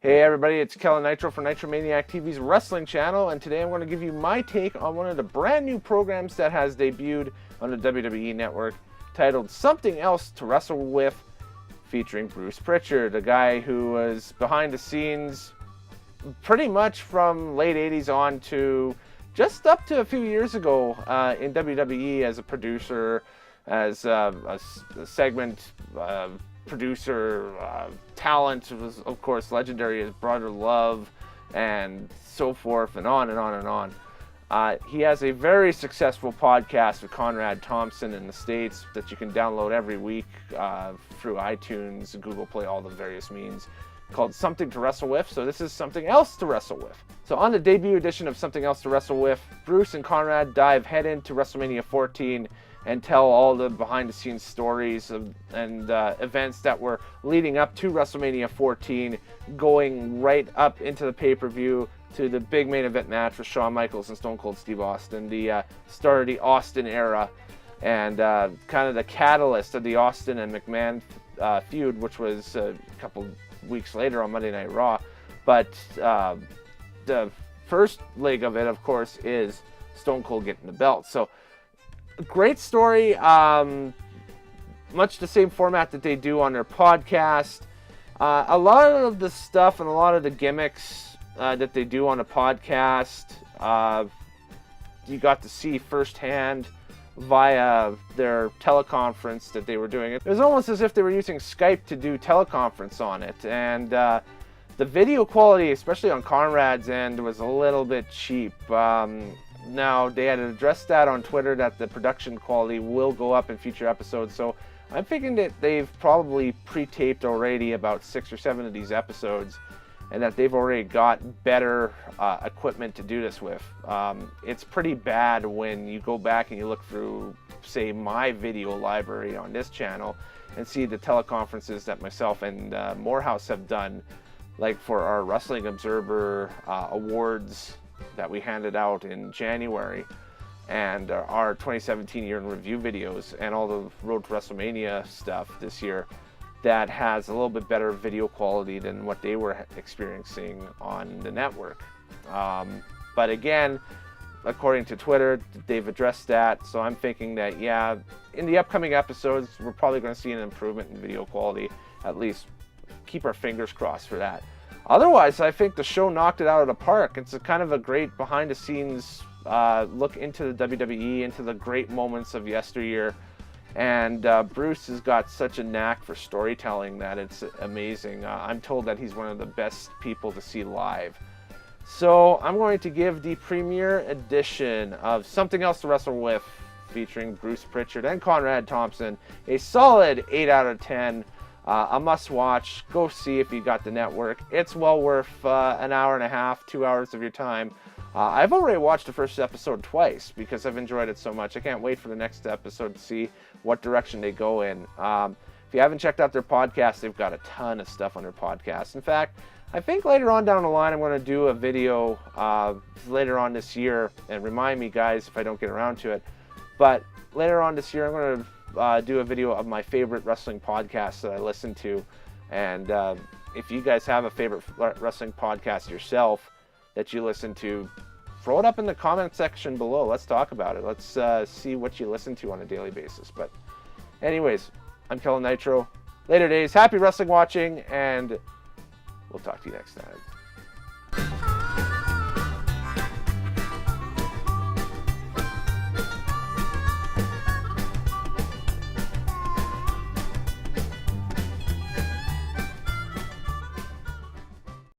Hey everybody, it's Kellen Nitro for Nitromaniac TV's wrestling channel, and today I'm going to give you my take on one of the brand new programs that has debuted on the WWE Network, titled Something Else to Wrestle With, featuring Bruce Pritchard, a guy who was behind the scenes pretty much from late 80s on to just up to a few years ago in WWE as a producer, as a segment producer, talent. Was of course legendary as Brother Love and so forth and on and on and on. He has a very successful podcast with Conrad Thompson in the States that you can download every week through iTunes, Google Play, all the various means, called Something to Wrestle With. So this is Something Else to Wrestle With. So on the debut edition of Something Else to Wrestle With, Bruce and Conrad dive head into WrestleMania 14 and tell all the behind-the-scenes stories and events that were leading up to WrestleMania 14, going right up into the pay-per-view to the big main event match with Shawn Michaels and Stone Cold Steve Austin, the start of the Austin era, and kind of the catalyst of the Austin and McMahon feud, which was a couple weeks later on Monday Night Raw. But the first leg of it, of course, is Stone Cold getting the belt. So great story, much the same format that they do on their podcast. A lot of the stuff and a lot of the gimmicks that they do on the podcast, you got to see firsthand via their teleconference that they were doing. It was almost as if they were using Skype to do teleconference on it, and the video quality, especially on Conrad's end, was a little bit cheap. Now, they had addressed that on Twitter, that the production quality will go up in future episodes, so I'm thinking that they've probably pre-taped already about 6 or 7 of these episodes, and that they've already got better equipment to do this with. It's pretty bad when you go back and you look through, say, my video library on this channel and see the teleconferences that myself and Morehouse have done, like for our Wrestling Observer awards that we handed out in January, and our 2017 year in review videos, and all the Road to WrestleMania stuff this year, that has a little bit better video quality than what they were experiencing on the network. But again, according to Twitter, they've addressed that, so I'm thinking that, yeah, in the upcoming episodes, we're probably going to see an improvement in video quality. At least keep our fingers crossed for that. Otherwise, I think the show knocked it out of the park. It's a kind of a great behind-the-scenes look into the WWE, into the great moments of yesteryear. And Bruce has got such a knack for storytelling that it's amazing. I'm told that he's one of the best people to see live. So I'm going to give the premiere edition of Something Else to Wrestle With, featuring Bruce Pritchard and Conrad Thompson, a solid 8 out of 10. A must-watch. Go see if you got the network. It's well worth an hour and a half, 2 hours of your time. I've already watched the first episode twice because I've enjoyed it so much. I can't wait for the next episode to see what direction they go in. If you haven't checked out their podcast, they've got a ton of stuff on their podcast. In fact, I think later on down the line I'm going to do a video later on this year, and remind me, guys, if I don't get around to it. But later on this year I'm going to do a video of my favorite wrestling podcasts that I listen to, and if you guys have a favorite wrestling podcast yourself that you listen to, throw it up in the comment section below. Let's talk about it. Let's see what you listen to on a daily basis. But anyways, I'm Kellen Nitro. Later days, happy wrestling watching, and we'll talk to you next time.